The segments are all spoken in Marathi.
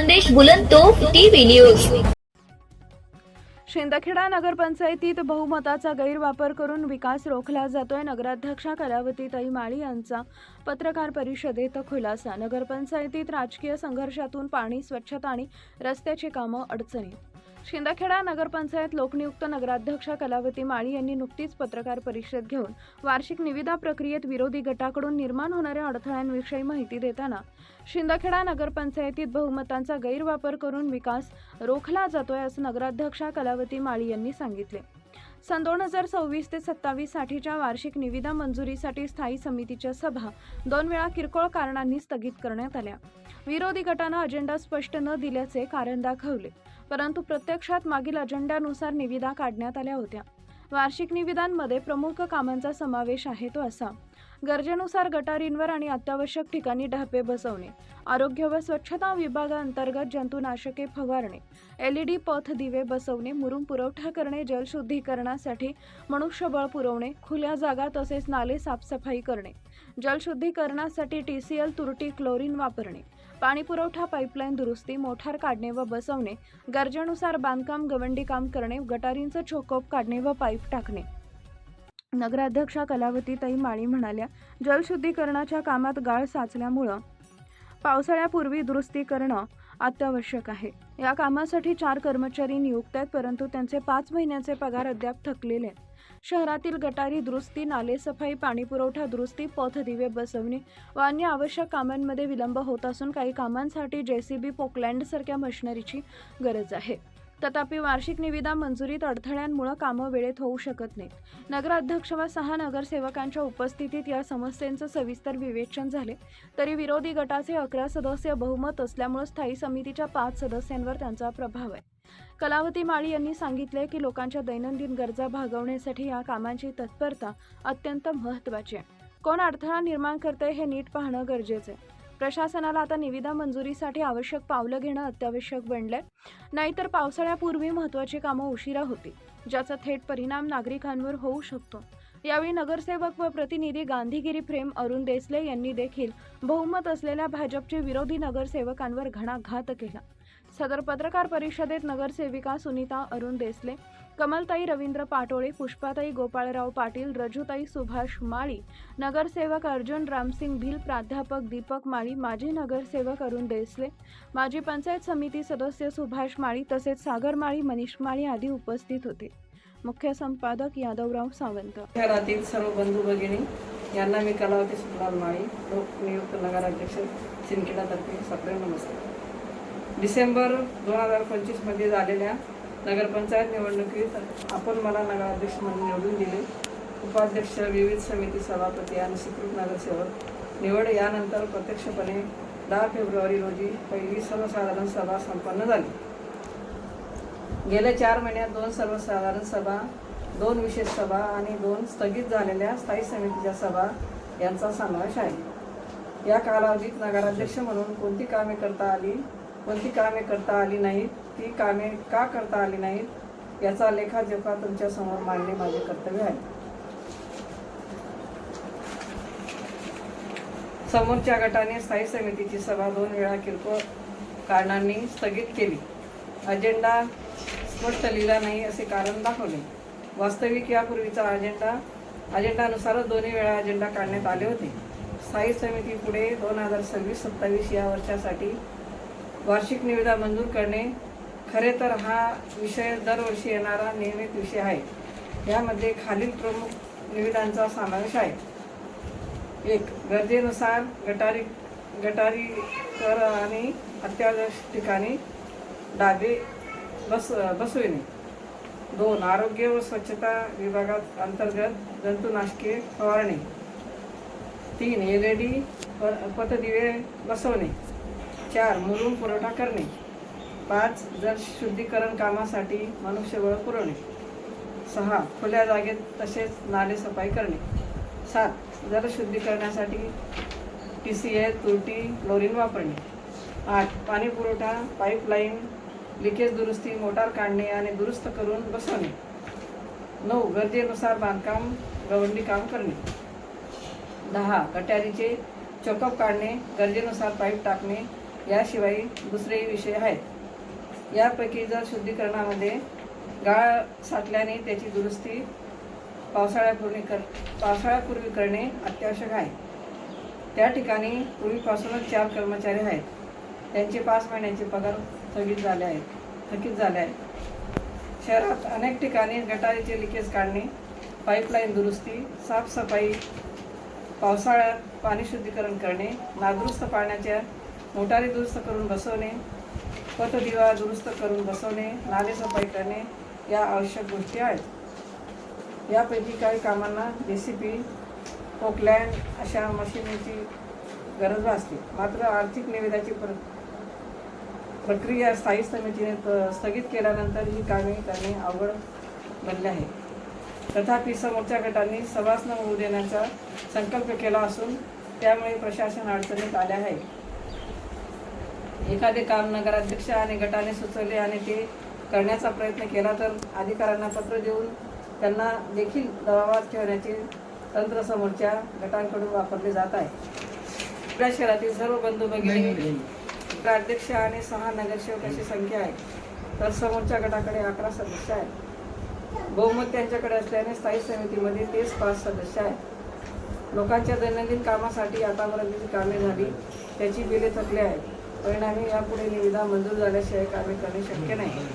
संदेश बुलंदतोफ टीव्ही न्यूज। शिंदखेडा नगरपंचायतीत बहुमताचा गैरवापर करून विकास रोखला जातोय। नगराध्यक्षा कलावतीताई माळी यांचा पत्रकार परिषदेत खुलासा। नगरपंचायतीत राजकीय संघर्षातून पाणी, स्वच्छता आणि रस्त्याची कामं अडचणीत। शिंदखेडा नगरपंचायत लोकनियुक्त नगराध्यक्षा कलावती माळी यांनी नुकतीच पत्रकार परिषद घेऊन वार्षिक निविदा प्रक्रियेत विरोधी गटाकडून निर्माण होणाऱ्या अडथळ्यांविषयी माहिती देताना शिंदखेडा नगरपंचायतीत बहुमतांचा गैरवापर करून विकास रोखला जातोय असं नगराध्यक्षा कलावती माळी यांनी सांगितले। सन 2026 ते 27 साठीच्या वार्षिक निविदा मंजुरीसाठी स्थायी समितीच्या सभा 2 वेळा किरकोळ कारणांनी स्थगित करण्यात आल्या। विरोधी गटानं अजेंडा स्पष्ट न दिल्याचे कारण दाखवले, परंतु प्रत्यक्षात मागील अजेंड्यानुसार निविदा काढण्यात आल्या होत्या। वार्षिक निविदांमध्ये प्रमुख कामांचा समावेश आहे तो असा: गरजेनुसार गटारींवर आणि अत्यावश्यक ठिकाणी ढापे बसवणे, आरोग्य व स्वच्छता विभागांतर्गत जंतुनाशके फवारणे, LED पथ दिवे बसवणे, मुरुम पुरवठा करणे, जलशुद्धीकरणासाठी मनुष्यबळ पुरवणे, खुल्या जागा तसेच नाले साफसफाई करणे, जलशुद्धीकरणासाठी TCL तुरटी क्लोरीन वापरणे, पाणी पुरवठा पाईपलाईन दुरुस्ती, मोटार काढणे व बसवणे, गरजेनुसार बांधकाम गवंडी काम करणे, गटारींचं चोकोप काढणे व पाईप टाकणे। नगराध्यक्षा कलावतीताई माळी म्हणाल्या, जलशुद्धीकरणाच्या कामात गाळ साचल्यामुळं पावसाळ्यापूर्वी दुरुस्ती करणं अत्यावश्यक आहे। या कामासाठी 4 कर्मचारी नियुक्त आहेत, परंतु त्यांचे 5 महिन्याचे पगार अद्याप थकलेले आहेत। शहरातील गटारी दुरुस्ती, नाले सफाई, पाणी पुरवठा दुरुस्ती, पथ दिवे बसवणे व अन्य आवश्यक कामांमध्ये विलंब होत असून काही कामांसाठी JCB पोकलँड सारख्या मशिनरीची गरज आहे। तथापि वार्षिक निविदा मंजुरीत अडथळ्यांमुळे कामं वेळेत होऊ शकत नाहीत। नगराध्यक्ष व 6 नगरसेवकांच्या उपस्थितीत या समस्येचं सविस्तर विवेचन झाले, तरी विरोधी गटाचे 11 सदस्य बहुमत असल्यामुळे स्थायी समितीच्या 5 सदस्यांवर त्यांचा प्रभाव आहे। कलावती माळी यांनी सांगितले की लोकांच्या दैनंदिन गरजा भागवण्यासाठी या कामांची तत्परता अत्यंत महत्त्वाची आहे। कोण अडथळा निर्माण करते हे नीट पाहणं गरजेचं आहे। प्रशासनाला आता निविदा मंजुरीसाठी आवश्यक पावलं घेणं अत्यावश्यक बनलंय, नाहीतर पावसाळ्यापूर्वी महत्त्वाची कामं उशिरा होती, ज्याचा थेट परिणाम नागरिकांवर होऊ शकतो। यावेळी नगरसेवक व प्रतिनिधी गांधीगिरी प्रेम अरुण देसले यांनी देखील बहुमत असलेल्या भाजपचे विरोधी नगरसेवकांवर घणाघात केला। सदर पत्रकार परिषदेत नगरसेविका सुनीता अरुण देसले, कमलताई रवींद्र पाटोळे, पुष्पाताई गोपाळराव पाटील, रजुताई सुभाष माळी, नगरसेवक अर्जुन रामसिंग भिल, प्राध्यापक दीपक माळी, माजी नगरसेवक अरुण देसले, माजी पंचायत समिती सदस्य सुभाष माळी तसेच सागर माळी, मनीष माळी आदी उपस्थित होते। मुख्य संपादक यादवराव सावंत। शहरातील सर्व बंधू भगिनी यांना मी कलावती सुखलाल माळी, लोकनियुक्त नगराध्यक्ष शिंदखेडातर्फे सप्रेम नमस्कार। डिसेंबर 2025 मध्ये झालेल्या नगरपंचायत निवडणुकीत आपण मला नगराध्यक्ष म्हणून निवडून दिले। उपाध्यक्ष, विविध समिती सभापती आणि स्वीकृत नगरसेवक निवड यानंतर प्रत्यक्षपणे 10 फेब्रुवारी रोजी पहिली सर्वसाधारण सभा संपन्न झाली। गेल्या 4 महिन्यात 2 सर्वसाधारण सभा, 2 विशेष सभा आणि 2 स्थगित झालेल्या स्थायी समितीच्या सभा यांचा समावेश आहे। या कालावधीत नगराध्यक्ष म्हणून कोणती कामे करता आली, कोणती कामे करता आली नाहीत, ती कामे का करता आली नाहीत याचा लेखाजोखा तुमच्या समोर मांडणे माझे कर्तव्य आहे। समोरच्या गटाने स्थायी समितीची सभा 2 वेळा किरकोळ कारणांनी स्थगित केली। अजेंडा स्पष्ट लिहिला नाही असे कारण दाखवले। वास्तविक यापूर्वीचा अजेंडानुसारच 2 वेळा अजेंडा काढण्यात आले होते। स्थायी समिती पुढे 2026-27 या वर्षासाठी वार्षिक निविदा मंजूर करणे, खरे तर हा विषय दरवर्षी येणारा नियमित विषय आहे। यामध्ये खालील प्रमुख निविदांचा समावेश आहे: 1. गरजेनुसार गटारी कर आणि अत्यावश्यक ठिकाणी ढाबे बसविणे। 2. आरोग्य व स्वच्छता विभागात अंतर्गत जंतुनाशके फवारणे। 3. LED पथदिवे बसवणे। 4. मुरुम पुरवठा करणे। 5. जलशुद्धीकरण कामासाठी मनुष्यबळ पुरवणे। 6. खुल्या जागेत तसेच नाले सफाई करणे। 7. जलशुद्धीकरणासाठी TCL तुरटी क्लोरीन वापरणे। 8. पाणी पुरवठा पाईपलाईन लिकेज दुरुस्ती, मोटार काढणे आणि दुरुस्त करून बसवणे। 9. गरजेनुसार बांधकाम गवंडी काम करणे। 10. गटारीचे चोकअप काढणे, गरजेनुसार पाईप टाकणे, याशिवाय दुसरेही विषय आहेत. यापैकी जल शुद्धीकरणामध्ये गाळ साठल्याने त्याची दुरुस्ती पावसाळ्यापूर्वी करणे अत्यावश्यक आहे. त्या ठिकाणी पूर्वीपासूनच 4 कर्मचारी आहेत. त्यांचे 5 महिन्याचे पगार थकीत झाले आहेत. शहरात अनेक ठिकाणी गटारीचे लिकेज काढणे, पाईपलाईन दुरुस्ती, साफसफाई, पावसाळ्यात पाणी शुद्धीकरण करणे, नादुरुस्त पाण्याच्या मोटारी दुरुस्त करून बसवणे, पथदिवा दुरुस्त करून बसवणे, नाले सफाई करणे या आवश्यक गोष्टी आहेत. यापैकी काही कामांना JCB, पोकलँड अशा मशिनरीची गरज भासते. मात्र आर्थिक निविदाची प्रक्रिया स्थायी समितीने स्थगित केल्यानंतर ही कामे करणे अवघड बनले आहे. तथापि समोरच्या गटांनी सभासद होऊ देण्याचा संकल्प केला असून त्यामुळे प्रशासन अडचणीत आले आहे. एखादे काम नगराध्यक्ष आणि गटाने सुचवले आणि ते करण्याचा प्रयत्न केला तर अधिकाऱ्यांना पत्र देऊन त्यांना देखील दबावात ठेवण्याचे तंत्र समोरच्या गटांकडून वापरले जात आहे. आपल्या शहरातील सर्व बंधू भगिनी अध्यक्ष आणि 6 नगरसेवक अशी संख्या आहे. तर समोरच्या गटाकडे 11 सदस्य आहेत. बहुमत त्यांच्याकडे असल्याने स्थायी समितीमध्ये 5 सदस्य आहेत. लोकांच्या दैनंदिन कामासाठी आतापर्यंत जी कामे झाली त्याची बिले थकली आहेत. परिणामी यापुढे निविदा मंजूर झाल्याशिवाय कामे करणे शक्य नाही.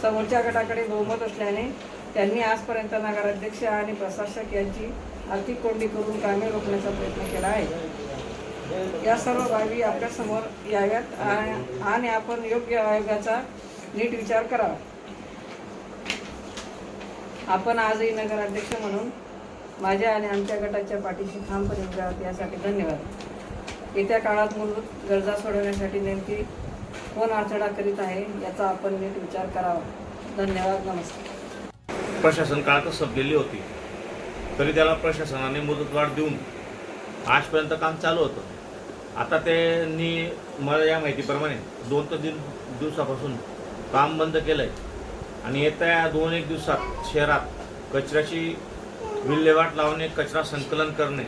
समोरच्या गटाकडे बहुमत असल्याने त्यांनी आजपर्यंत नगराध्यक्ष आणि प्रशासक यांची आर्थिक कोंडी करून कामे रोखण्याचा प्रयत्न केला आहे. या सर्व बाबी आपल्यासमोर याव्यात आणि आपण योग्य आयोगाचा नीट विचार करावा. आपण आजही नगराध्यक्ष म्हणून माझ्या आणि आमच्या गटाच्या पाठीशी ठामपणे उभे आहात यासाठी धन्यवाद. येत्या काळात मूलभूत गरजा सोडवण्यासाठी नेमकी कोण अडथळा करीत आहे याचा आपण नीट विचार करावा. धन्यवाद. नमस्कार. प्रशासन काळातच संपलेली होती तरी त्याला प्रशासनाने मुदतवाढ देऊन आजपर्यंत काम चालू होतं. आता त्यांनी मला या माहितीप्रमाणे 2 ते 3 दिवसापासून काम बंद केलं आहे आणि येत्या 2-1 दिवसात शहरात कचऱ्याची विल्हेवाट लावणे, कचरा संकलन करणे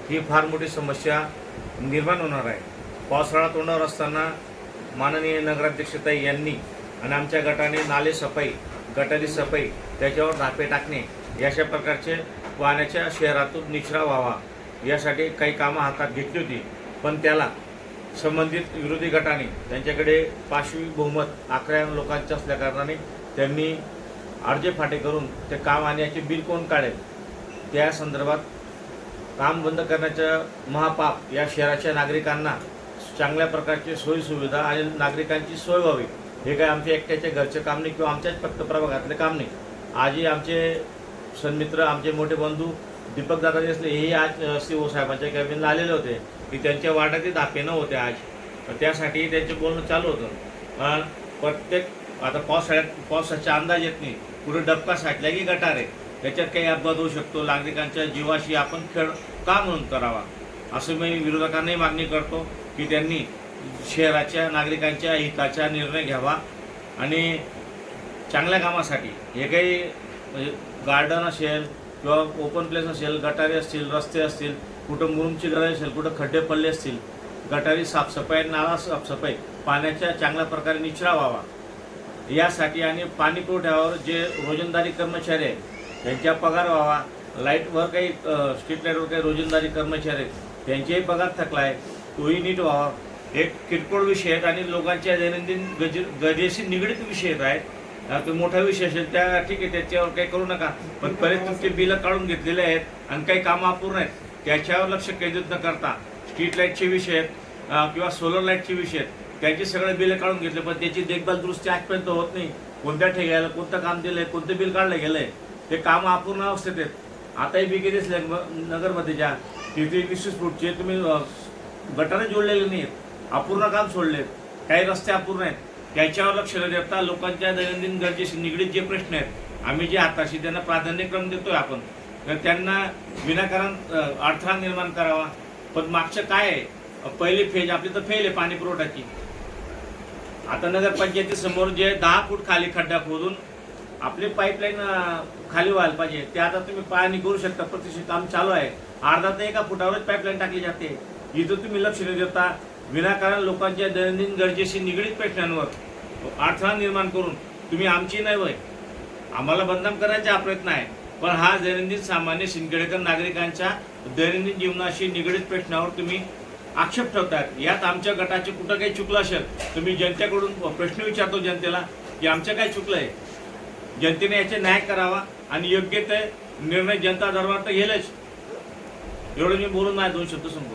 ही फार मोठी समस्या निर्माण होणार आहे. पावसाळा तोंडावर असताना माननीय नगराध्यक्षताई यांनी आणि आमच्या गटाने नाले सफाई, गटारी सफाई, त्याच्यावर धापे टाकणे अशा प्रकारचे पाण्याच्या शहरातून निचरा व्हावा यासाठी काही कामं हातात घेतली होती. पण त्याला संबंधित विरोधी गटाने त्यांच्याकडे 5वी बहुमत 11 लोकांचे असल्याकारणाने त्यांनी आडजेफाटे करून ते काम आणि याचे बिल कोण काढेल त्या संदर्भात काम बंद करण्याचं महापाप या शहराच्या नागरिकांना चांगल्या प्रकारची सोयीसुविधा आणि नागरिकांची सोय व्हावी हे काय आमच्या एकट्याच्या घरचे काम नाही किंवा आमच्याच फक्त प्रभागातले काम नाही. आजही आमचे सन्मित्र, आमचे मोठे बंधू दीपकदादा देसले हेही आज CO साहेबांच्या कॅबिनला आलेले होते की त्यांच्या वार्डातही धापे न होते आज. त्यासाठी त्यांचे बोलणं चालू होतं. प्रत्येक आता पावसाचा अंदाज येत नाही, पुढे डबका साठला की गटार आहे, त्याच्यात काही अपघात होऊ शकतो. नागरिकांच्या जीवाशी आपण खेळ का म्हणून करावा असं मी विरोधकांनाही मागणी करतो की त्यांनी शहराच्या नागरिकांच्या हिताचा निर्णय घ्यावा आणि चांगल्या कामासाठी हे काही गार्डन असेल किंवा ओपन प्लेस असेल, गटारे असतील, रस्ते असतील, कुठं मुरुमची गरज असेल, कुठं खड्डे पडले असतील, गटारी साफसफाई, नाला साफसफाई, पाण्याच्या चांगल्या प्रकारे निचरा व्हावा यासाठी आणि पाणी पुरवठ्यावर जे रोजंदारी कर्मचारी आहेत त्यांच्या पगार व्हावा. लाईटवर काही स्ट्रीट लाईटवर काही रोजंदारी कर्मचारी आहेत त्यांचेही पगार थकला आहे तोही नीट व्हावा. एक किरकोळ विषय आहेत आणि लोकांच्या दैनंदिन गरजेशी निगडीत विषय आहेत. तो मोठा विषय असेल त्या ठीक आहे, त्याच्यावर काही करू नका, पण बरेच तुमचे बिलं काढून घेतलेले आहेत आणि काही कामं अपूर्ण आहेत त्याच्यावर लक्ष केंद्रित न करता स्ट्रीट लाईटचे विषय आहेत किंवा सोलर लाईटचे विषय आहेत त्याचे सगळे बिलं काढून घेतले पण त्याची देखभाल दुरुस्ती आजपर्यंत होत नाही. कोणत्या ठेक्याला कोणतं काम दिलं आहे, कोणतं बिल काढलं गेलं आहे, ते कामं अपूर्ण अवस्थेत आहेत. आताही बिगे दिसले नगरमध्ये ज्या तिथे 20 फूटचे तुम्ही गटारे जोडलेले नाही आहेत, अपूर्ण काम सोडलेत, काही रस्ते अपूर्ण आहेत. त्याच्यावर लक्ष न देता लोकांच्या दैनंदिन गरजेशी निगडीत जे प्रश्न आहेत आम्ही जे हाताशी त्यांना प्राधान्यक्रम देतोय आपण, तर त्यांना विनाकारण अडथळा निर्माण करावा. पण मागचं काय आहे, पहिली फेज आपली तर फेल आहे पाणी पुरवठ्याची. आता नगरपंचायतीसमोर जे 10 फूट खाली खड्डा खोदून आपली पाईपलाईन खाली व्हायला पाहिजे ते आता तुम्ही पाहणी करू शकता. प्रतिष्ठित काम चालू आहे, अर्धा ते 1 फुटावरच पाईपलाईन टाकली जाते. इथं तुम्ही लक्ष न देता विनाकारण लोकांच्या दैनंदिन गरजेशी निगडीत प्रश्नांवर अडथळा निर्माण करून तुम्ही आमची नाही वय आम्हाला बदनाम करायचा हा प्रयत्न आहे, पण हा दैनंदिन सामान्य शिंदखेडेकर नागरिकांच्या दैनंदिन जीवनाशी निगडीत प्रश्नावर तुम्ही आक्षेप ठेवतात। यात आमच्या गटाचे कुठं काही चुकलं असेल तुम्ही जनतेकडून प्रश्न विचारतो जनतेला की आमचं काय चुकलं आहे, जनतेने याचे न्याय करावा आणि योग्य ते निर्णय जनता दरबार तर घेईलच। एवढं मी बोलून नाही 2 शब्द संपवतो।